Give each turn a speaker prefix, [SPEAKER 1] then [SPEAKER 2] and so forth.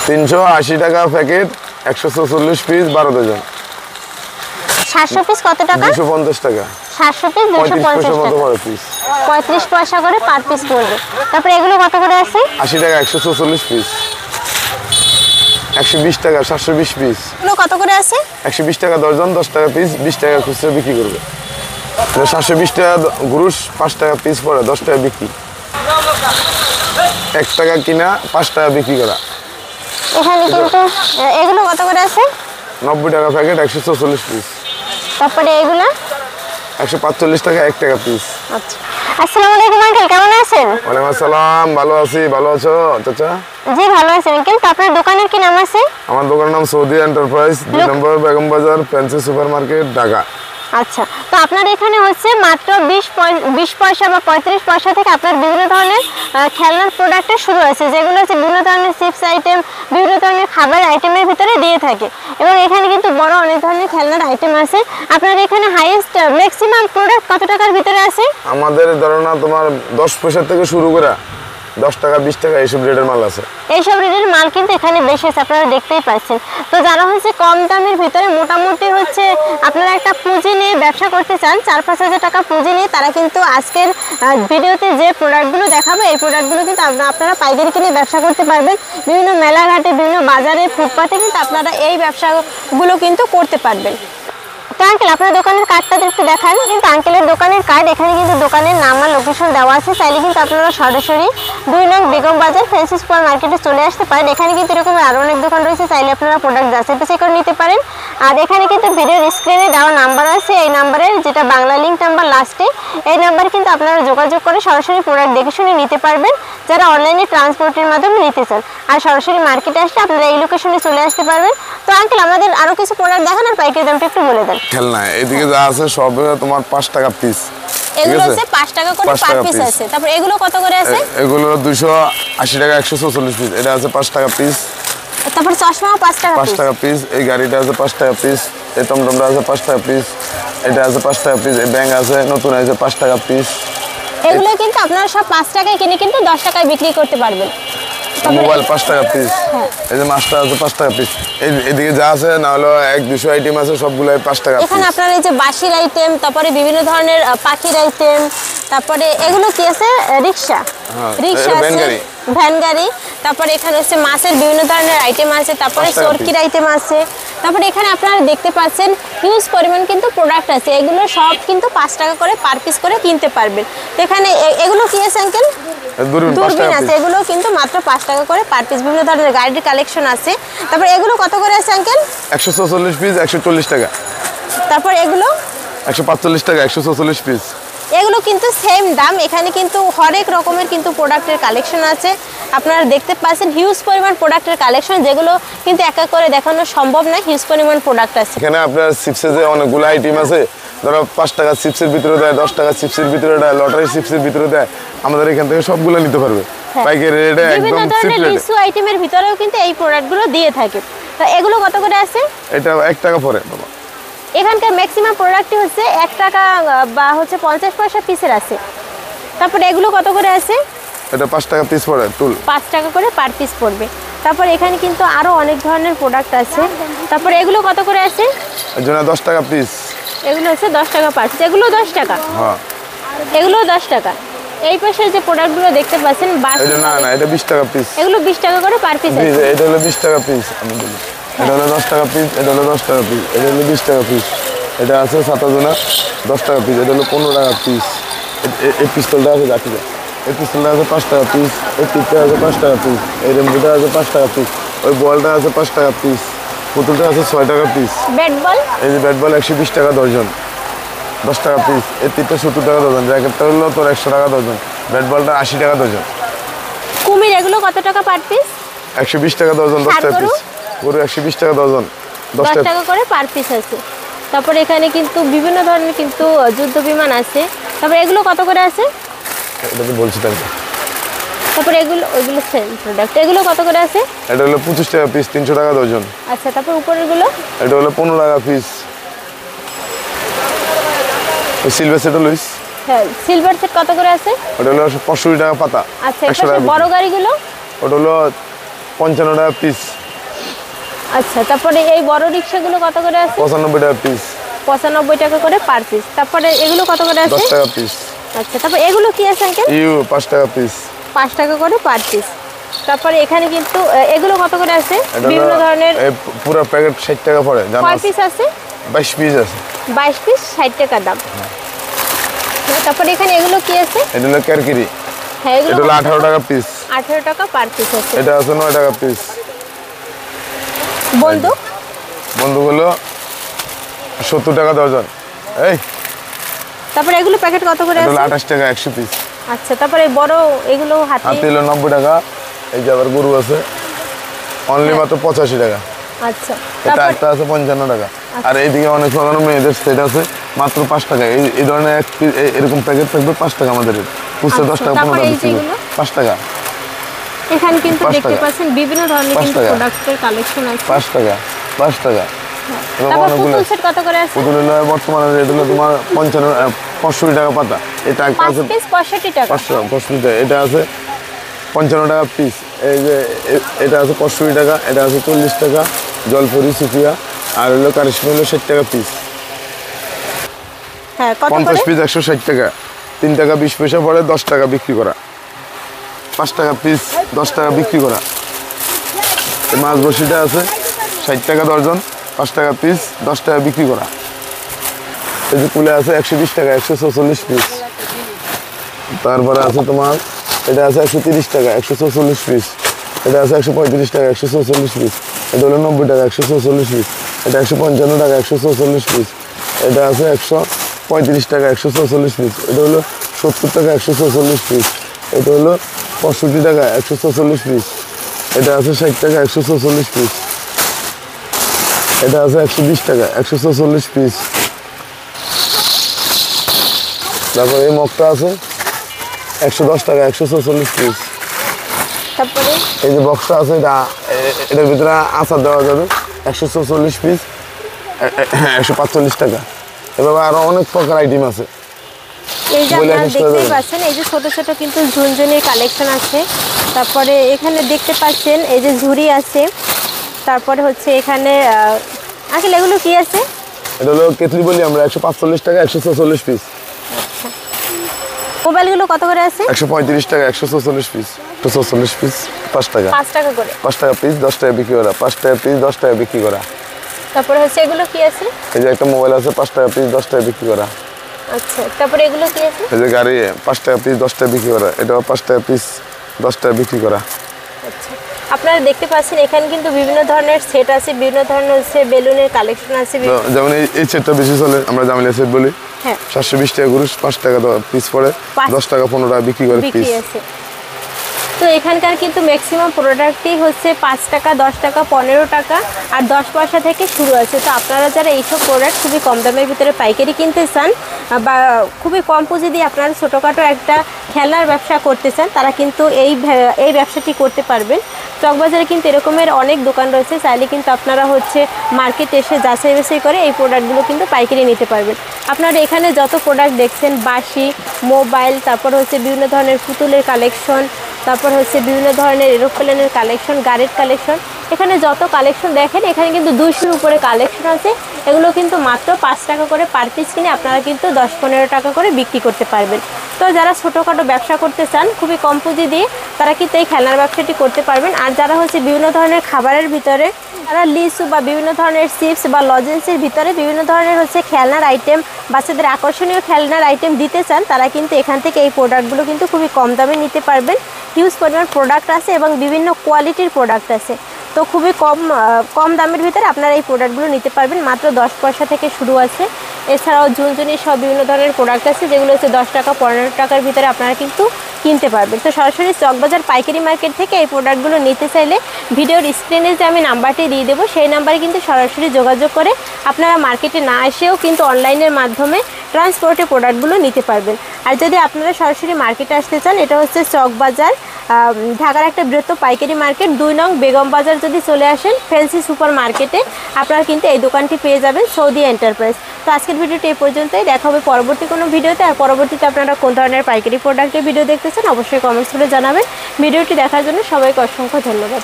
[SPEAKER 1] 380 টাকা packet, 144 piece, 12 dozen.
[SPEAKER 2] 700 piece কত টাকা?
[SPEAKER 1] 250 টাকা।
[SPEAKER 2] 700 পিস 250 টাকা। 35 পয়সা করে পার পিস পড়বে। তারপরে এগুলো কত করে আছে?
[SPEAKER 1] 80 টাকা 144 পিস। 120 টাকা 720 পিস।
[SPEAKER 2] এগুলো কত করে আছে?
[SPEAKER 1] 120 টাকা ডজন, 10 টাকা পিস, 20 টাকা খুচরা বিক্রি করবে। 720 টাকা গ্রুশ, 5 টাকা পিস পড়ে, 10 টাকা বিক্রি। 1 টাকা কিনা, 5 টাকা বিক্রি করা।
[SPEAKER 2] এখানে কিন্তু এগুলো কত করে আছে?
[SPEAKER 1] 90 টাকা প্যাকেট, 144 পিস।
[SPEAKER 2] তারপরে এগুলো
[SPEAKER 1] 145 টাকা, 1 টাকা পিস।
[SPEAKER 2] আচ্ছা। আসসালামু আলাইকুম আঙ্কেল, কেমন আছেন?
[SPEAKER 1] ওয়ালাইকুম আসসালাম, ভালো আছি। ভালো আছো চাচা?
[SPEAKER 2] জি ভালো আছি আঙ্কেল। তো আপনার দোকানের কি নাম আছে?
[SPEAKER 1] আমার দোকানের নাম সৌদি এন্টারপ্রাইজ, 2 নম্বর বেগম বাজার, ফ্যান্সি সুপার মার্কেট, ঢাকা।
[SPEAKER 2] আচ্ছা, তো আপনার এখানে হচ্ছে মাত্র 20 পয়সা বা 35 পয়সা থেকে আপনার বিভিন্ন ধরনের খেলনার প্রোডাক্টের শুরু আছে, যেগুলো হচ্ছে বিভিন্ন ধরনের চিপস আইটেম, বিভিন্ন ধরনের খাবার আইটেমের ভিতরে দিয়ে থাকে। এবং এখানে কিন্তু বড় অনেক ধরনের খেলনার আইটেম আছে। আপনার এখানে হাইয়েস্ট ম্যাক্সিমাম প্রোডাক্ট কত টাকার ভিতরে আছে?
[SPEAKER 1] আমাদের ধারণা তোমার 10 পয়সা থেকে শুরু করে 10 টাকা 20 টাকা এইসব রেটের মাল আছে।
[SPEAKER 2] এইসব রেটের মাল কিন্তু এখানে বেশি আছে, আপনারা দেখতেই পাচ্ছেন। তো যারা হচ্ছে কম দামের ভিতরে মোটামুটি হচ্ছে আপনারা একটা পুঁজি নিয়ে ব্যবসা করতে চান, 4-5 হাজার টাকা পুঁজি নিয়ে, তারা কিন্তু আজকের ভিডিওতে যে প্রোডাক্টগুলো দেখাবো এই প্রোডাক্টগুলো কিন্তু আপনারা পাইকারি কিনে ব্যবসা করতে পারবেন। বিভিন্ন মেলাঘাটে, বিভিন্ন বাজারে, ফুটপাতে কিন্তু আপনারা এই ব্যবসাগুলো কিন্তু করতে পারবেন। তো আঙ্কেল আপনার দোকানের কার্ডটা একটু দেখান। কিন্তু আঙ্কেলের দোকানের কার্ড, এখানে কিন্তু দোকানের নাম আর লোকেশন দেওয়া আছে। চাইলে কিন্তু আপনারা সরাসরি 2 নং বেগম বাজার ফ্যান্সি সুপার মার্কেটে চলে আসতে পারেন। এখানে কিন্তু এরকম আরও অনেক দোকান রয়েছে, চাইলে আপনারা প্রোডাক্ট যাচাই বাছাই করে নিতে পারেন। আর এখানে কিন্তু ভিডিওর স্ক্রিনে দেওয়া নাম্বার আছে, এই নাম্বারের যেটা বাংলা লিঙ্ক নাম্বার লাস্টে, এই নাম্বারে কিন্তু আপনারা যোগাযোগ করে সরাসরি প্রোডাক্ট দেখে শুনে নিতে পারবেন, যারা অনলাইনে ট্রান্সপোর্টের মাধ্যমে নিতে চান। আর সরাসরি মার্কেটে আসলে আপনারা এই লোকেশনে চলে আসতে পারবেন। তো আঙ্কেল আমাদের আরও কিছু প্রোডাক্ট দেখান আর পাইকারি দামটা একটু বলে দেন।
[SPEAKER 1] খেলনা এদিকে যা আছে সব তোমার 5 টাকা পিস।
[SPEAKER 2] এগুলো হচ্ছে 5 টাকা করে পার পিস আছে। তারপর এগুলো কত করে আছে?
[SPEAKER 1] এগুলো 280 টাকা 144 পিস। এটা আছে 5 টাকা পিস।
[SPEAKER 2] তারপর চশমাও 5 টাকা পিস।
[SPEAKER 1] 5 টাকা পিস। এই গাড়িটা আছে 5 টাকা পিস। এই টমটমটা আছে 5 টাকা পিস। এটা আছে 5 টাকা পিস। এই ব্যাঙ আছে নতুন আছে 5 টাকা পিস।
[SPEAKER 2] এগুলো কিন্তু আপনারা সব 5 টাকায় কিনে কিন্তু 10 টাকায় বিক্রি করতে পারবেন।
[SPEAKER 1] মোবাইল 5 টাকা পিস। এই যে মাছটা আছে 5 টাকা পিস। এদিকে যা আছে না হলো 100-200 আইটেম আছে, সবগুলাই 5 টাকা পিস।
[SPEAKER 2] এখানে আপনার এই যে বাঁশির আইটেম, তারপরে বিভিন্ন ধরনের পাখির আইটেম, তারপরে এগুলো কি আছে? রিকশা আছে, ভ্যান গাড়ি। তারপরে এখানে হচ্ছে মাছের বিভিন্ন ধরনের আইটেম আছে, তারপরে চরকির আইটেম আছে। তারপরে এখানে আপনারা দেখতে পাচ্ছেন হিউজ পরিমাণ কিন্তু প্রোডাক্ট আছে। এগুলো সব কিন্তু 5 টাকা করে পার পিস করে কিনতে পারবেন। তো এখানে এগুলো কি আছে আঙ্কেল? দূরবীন আছে। এগুলো কিন্তু মাত্র 5 টাকা করে পার পিস। বিভিন্ন ধরনের গাড়ির কালেকশন আছে। তারপর এগুলো কত করে আছে আঙ্কেল?
[SPEAKER 1] 144 পিস 140 টাকা।
[SPEAKER 2] তারপর এগুলো
[SPEAKER 1] 145 টাকা 144 পিস।
[SPEAKER 2] এগুলো কিন্তু সেম দাম। এখানে কিন্তু হরেক রকমের কিন্তু প্রোডাক্টের কালেকশন আছে। আপনারা দেখতে পাচ্ছেন হিউজ পরিমাণ প্রোডাক্টের কালেকশন, যেগুলো কিন্তু এক এক করে দেখানো সম্ভব না। হিউজ পরিমাণ প্রোডাক্ট আছে।
[SPEAKER 1] এখানে আপনার চিপসের যে অনেকগুলো আইটেম আছে, ধরো 5 টাকা চিপসের ভিতরে দেয়, 10 টাকা চিপসের ভিতরে দেয়, লটারি চিপসের ভিতরে দেয়। আমাদের এখান থেকে সবগুলো নিতে পারবে পাইকারি রেটে, একদম চিপ রেটে।
[SPEAKER 2] লিচু আইটেমের ভিতরেও কিন্তু এই প্রোডাক্টগুলো দিয়ে থাকে। তো এগুলো কত করে আছে?
[SPEAKER 1] এটা 1 টাকা পড়ে বাবা।
[SPEAKER 2] এখানকার ম্যাক্সিমাম প্রোডাক্টই হচ্ছে 1 টাকা বা হচ্ছে 50 পয়সা পিসের আছে। তারপরে এগুলো কত করে আছে?
[SPEAKER 1] এটা 5 টাকা পিস পড়ে, টুল
[SPEAKER 2] 5 টাকা করে পার পিস পড়বে। তারপর এখানে কিন্তু আরো অনেক ধরনের প্রোডাক্ট আছে। তারপর এগুলো কত করে আছে?
[SPEAKER 1] এর জন্য 10 টাকা পিস।
[SPEAKER 2] এগুলো হচ্ছে 10 টাকা পার পিস। এগুলো 10 টাকা।
[SPEAKER 1] হ্যাঁ,
[SPEAKER 2] এগুলো 10 টাকা। এই পাশে যে প্রোডাক্টগুলো দেখতে পাচ্ছেন
[SPEAKER 1] এটা না এটা 20 টাকা পিস।
[SPEAKER 2] এগুলো 20 টাকা করে পার পিস আছে।
[SPEAKER 1] এটা হলো 20 টাকা পিস। আমি বলি এটা হলো 10 টাকা পিস, এটা হলো 10 টাকা পিস, এটা হলো 20 টাকা পিস। এটা আছে 7 10 টাকা পিস। এটা হলো 15 টাকা পিস। এই পিস্তলটা আছে জাতিতে, এই পিস্তলটা আছে 5 টাকা পিস। এই টিপটা আছে 5 টাকা পিস। এই রেমবুটা আছে 5 টাকা পিস। ওই বলটা আছে 5 টাকা পিস। পুতুলটা আছে 6 টাকা পিস।
[SPEAKER 2] ব্যাট বল,
[SPEAKER 1] এই যে ব্যাট বল 120 টাকা দর্জন, 10 টাকা পিস। এই তীরটা 70 টাকা দর্জন। জ্যাকেটটা হলো তোর 100 টাকা দর্জন। ব্যাট বলটা 80 টাকা দর্জন।
[SPEAKER 2] কুমির এগুলো কত টাকা পার পিস?
[SPEAKER 1] 120 টাকা দর্জন, 10 টাকা পিস। গরু 120 টাকা দর্জন,
[SPEAKER 2] 10 টাকা করে পার পিস আছে। তারপরে এখানে কিন্তু বিভিন্ন ধরনের কিন্তু যুদ্ধ বিমান আছে। তারপরে এগুলো কত করে আছে?
[SPEAKER 1] এটা তো বলছি তাই।
[SPEAKER 2] তারপরে ওইগুলো সেম প্রোডাক্ট। এগুলো কত করে আছে?
[SPEAKER 1] এটা হলো 25 টাকা পিস, 300 টাকা দর্জন।
[SPEAKER 2] আচ্ছা, তারপর উপরেরগুলো?
[SPEAKER 1] এটা হলো 15 টাকা পিস। ওই সিলভার সেট লইস।
[SPEAKER 2] হ্যাঁ, সিলভার সেট কত করে আছে?
[SPEAKER 1] ওটা হলো 65 টাকা পাতা।
[SPEAKER 2] আচ্ছা, এই বড় গাড়িগুলো?
[SPEAKER 1] ওটা হলো 55 টাকা পিস।
[SPEAKER 2] আচ্ছা, তারপরে এই বড় রিকশাগুলো কত করে আছে?
[SPEAKER 1] 95 টাকা পিস।
[SPEAKER 2] 95 টাকা করে পার পিস। তারপরে এগুলো কত করে আছে?
[SPEAKER 1] 10 টাকা পিস।
[SPEAKER 2] আচ্ছা, তারপর এগুলো কি আছে আঙ্কেল?
[SPEAKER 1] 5 টাকা পিস।
[SPEAKER 2] 5 টাকা করে পার পিস। তারপরে এখানে কিন্তু এগুলো কত করে আছে? বিভিন্ন ধরনের
[SPEAKER 1] পুরো প্যাকেট 60 টাকা পড়ে।
[SPEAKER 2] কয় পিস আছে?
[SPEAKER 1] 22 পিস আছে।
[SPEAKER 2] 22 পিস 60 টাকা দাম। তারপরে এখানে এগুলো কি আছে?
[SPEAKER 1] এটা হলো কারকিরি।
[SPEAKER 2] হ্যাঁ, এগুলো
[SPEAKER 1] এটা হলো 18 টাকা পিস।
[SPEAKER 2] 18 টাকা পার পিস আছে।
[SPEAKER 1] এটা আছে 9 টাকা পিস।
[SPEAKER 2] বন্দুক
[SPEAKER 1] বন্দুকগুলো 70 টাকা দর্জন। এই
[SPEAKER 2] তারপরে এগুলো প্যাকেট কত করে
[SPEAKER 1] এটা
[SPEAKER 2] আছে?
[SPEAKER 1] হলো 28 টাকা 100 পিস।
[SPEAKER 2] আচ্ছা, তারপরে বড় এগুলো হাতি
[SPEAKER 1] হলো 90 টাকা। এই যে আবার গরু আছে অনলি মাত্র 85 টাকা।
[SPEAKER 2] আচ্ছা,
[SPEAKER 1] এটা
[SPEAKER 2] তারপর
[SPEAKER 1] একটা আছে 55 টাকা। আর এইদিকে অনেক পুরানো মেয়েদের সেট আছে মাত্র 5 টাকা। এই ধরনের এরকম প্যাকেট থাকবে 5 টাকা আমাদের। পুষতে 10 টাকা 15 টাকা বিক্রি করে 5 টাকা।
[SPEAKER 2] এখানে কিন্তু
[SPEAKER 1] 5
[SPEAKER 2] দেখতে
[SPEAKER 1] টাকা।
[SPEAKER 2] পাচ্ছেন বিভিন্ন ধরনের
[SPEAKER 1] 5
[SPEAKER 2] কিন্তু
[SPEAKER 1] টাকা।
[SPEAKER 2] প্রোডাক্টের কালেকশন আছে।
[SPEAKER 1] 5 টাকা 5 টাকা।
[SPEAKER 2] তারপর পুতুল সেট কত করে আছে?
[SPEAKER 1] পুতুল হলো বর্তমানে রেট হলো তোমার 65 টাকা পাতা। এটা একটা
[SPEAKER 2] 5
[SPEAKER 1] আছে
[SPEAKER 2] পিস 65 টাকা।
[SPEAKER 1] 65 টাকা। এটা আছে 55 টাকা পিস। এই যে এটা আছে 65 টাকা। এটা আছে 40 টাকা। জলপরি সুফিয়া আর হলো কারিশমা হলো 60 টাকা পিস।
[SPEAKER 2] হ্যাঁ, কত
[SPEAKER 1] 50
[SPEAKER 2] করে?
[SPEAKER 1] পিস 160 টাকা। 3 টাকা 20 পয়সা পড়ে 10 টাকা বিক্রি করা। 5 টাকা পিস 10 টাকা বিক্রি করা। এই মাছ বড়শিটা আছে 60 টাকা দর্জন। 5 টাকা পিস 10 টাকা বিক্রি করা। এই যে কুলে আছে 120 টাকা 144 পিস। তারপরে আছে তোমার এটা আছে 130 টাকা 144 পিস। এটা আছে 135 টাকা 144 পিস। এটা হলো 90 টাকা 144 পিস। এটা 155 টাকা 144 পিস। এটা আছে 135 টাকা 144 পিস। এটা হলো 70 টাকা 144 পিস। এটা হলো 65 টাকা 144 পিস। এটা আছে 60 টাকা 144 পিস। এটা আছে 120 টাকা 144 পিস। তারপর এই মগটা আছে 110 টাকা 144 পিস।
[SPEAKER 2] তারপরে
[SPEAKER 1] এই যে বক্সটা আছে এটার ভিতরে আচার দেওয়া যাবে 144 পিস 145 টাকা। এভাবে আরো অনেক প্রকার আইটেম আছে।
[SPEAKER 2] এই যে
[SPEAKER 1] বলে
[SPEAKER 2] আপনারা
[SPEAKER 1] শেষ করে
[SPEAKER 2] দেখতেই
[SPEAKER 1] দেবেন।
[SPEAKER 2] পাচ্ছেন এই যে ছোট ছোট কিন্তু ঝুনঝুনির কালেকশন আছে। তারপরে এখানে দেখতে পাচ্ছেন এই যে ঝুড়ি আছে। তারপরে হচ্ছে এখানে আসলে এগুলো কি আছে?
[SPEAKER 1] এটা হলো কেতলি বলি আমরা 145 টাকা 144 পিস।
[SPEAKER 2] মোবাইলগুলো কত করে আছে?
[SPEAKER 1] 135 টাকা 144 পিস। 144 পিস 5 টাকা।
[SPEAKER 2] 5 টাকা করে।
[SPEAKER 1] 5 টাকা পিস 10 টাকা বিক্রি করা। 5 টাকা পিস 10 টাকা বিক্রি করা।
[SPEAKER 2] তারপরে হচ্ছে এগুলো কি আছে?
[SPEAKER 1] এই যে একটা মোবাইল আছে 5 টাকা পিস 10 টাকা বিক্রি করা।
[SPEAKER 2] আচ্ছা, তারপরে এগুলো কি আছে?
[SPEAKER 1] এই যে গাড়ি 5 টাকা পিস 10 টাকা বিক্রি করা। এটাও 5 টাকা পিস 10 টাকা বিক্রি করা।
[SPEAKER 2] আচ্ছা, আপনারা দেখতে পাচ্ছেন এখানে কিন্তু বিভিন্ন ধরনের সেট আছে, বিভিন্ন ধরনের হচ্ছে বেলুনের কালেকশন আছে।
[SPEAKER 1] যেমন এই সেটটা বেশি চলে, আমরা জামিলিয়া সেট বলি।
[SPEAKER 2] হ্যাঁ,
[SPEAKER 1] 720 টাকা গুরুষ 5 টাকা পিস পড়ে 10 টাকা 15 টাকা বিক্রি করে পিস।
[SPEAKER 2] আছে। তো এখানকার কিন্তু ম্যাক্সিমাম প্রোডাক্টই হচ্ছে 5 টাকা 10 টাকা 15 টাকা আর 10 পয়সা থেকে শুরু আছে। তো আপনারা যারা এইসব প্রোডাক্ট খুবই কম দামের ভিতরে পাইকারি কিনতে চান বা খুবই কম পুঁজি দিয়ে আপনারা ছোটোখাটো একটা খেলনার ব্যবসা করতে চান, তারা কিন্তু এই ব্যবসাটি করতে পারবেন। চকবাজারে কিন্তু এরকমের অনেক দোকান রয়েছে, চাইলে কিন্তু আপনারা হচ্ছে মার্কেটে এসে যাচাই বাছাই করে এই প্রোডাক্টগুলো কিন্তু পাইকারি নিতে পারবেন। আপনারা এখানে যত প্রোডাক্ট দেখছেন বাঁশি, মোবাইল, তারপর হচ্ছে বিভিন্ন ধরনের পুতুলের কালেকশন, তারপর হচ্ছে বিভিন্ন ধরনের এরোপ্লেনের কালেকশন, গাড়ির কালেকশন, এখানে যত কালেকশন দেখেন এখানে কিন্তু 200-র উপরে কালেকশন আছে। এগুলো কিন্তু মাত্র 5 টাকা করে পার পিস কিনে আপনারা কিন্তু 10-15 টাকা করে বিক্রি করতে পারবেন। তো যারা ছোটোখাটো ব্যবসা করতে চান খুবই কম পুঁজি দিয়ে, তারা কিন্তু এই খেলনার ব্যবসাটি করতে পারবেন। আর যারা হচ্ছে বিভিন্ন ধরনের খাবারের ভিতরে, তারা লিচু বা বিভিন্ন ধরনের চিপস বা লজেন্সের ভিতরে বিভিন্ন ধরনের হচ্ছে খেলনার আইটেম, বাচ্চাদের আকর্ষণীয় খেলনার আইটেম দিতে চান, তারা কিন্তু এখান থেকে এই প্রোডাক্টগুলো কিন্তু খুবই কম দামে নিতে পারবেন। হিউজ পরিমাণ প্রোডাক্ট আছে এবং বিভিন্ন কোয়ালিটির প্রোডাক্ট আছে। তো খুবই কম দামের ভিতরে আপনারা এই প্রোডাক্টগুলো নিতে পারবেন। মাত্র 10 পয়সা থেকে শুরু আছে। এছাড়াও ঝুনঝুনি সব বিভিন্ন ধরনের প্রোডাক্ট আছে যেগুলো হচ্ছে 10 টাকা 15 টাকার ভিতরে আপনারা কিন্তু কিনতে পারবেন। তো সরাসরি চকবাজার পাইকারি মার্কেট থেকে এই প্রোডাক্টগুলো নিতে চাইলে ভিডিওর স্ক্রিনে যে আমি নাম্বারটি দিয়ে দেবো সেই নাম্বারে কিন্তু সরাসরি যোগাযোগ করে আপনারা মার্কেটে না এসেও কিন্তু অনলাইনের মাধ্যমে ট্রান্সপোর্টে প্রোডাক্টগুলো নিতে পারবেন। আর যদি আপনারা সরাসরি মার্কেটে আসতে চান, এটা হচ্ছে চকবাজার, ঢাকার একটা বৃহত্তম পাইকারি মার্কেট, 2 নং বেগম বাজার যদি চলে আসেন ফ্যান্সি সুপার মার্কেটে, আপনারা কিন্তু এই দোকানটি পেয়ে যাবেন, সৌদি এন্টারপ্রাইজ। তো আজকের ভিডিওটি এই পর্যন্তই, দেখা হবে পরবর্তী কোনো ভিডিওতে। আর পরবর্তীতে আপনারা কোন ধরনের পাইকারি প্রোডাক্টের ভিডিও দেখতে চান অবশ্যই কমেন্টস করে জানাবেন। ভিডিওটি দেখার জন্য সবাইকে অসংখ্য ধন্যবাদ।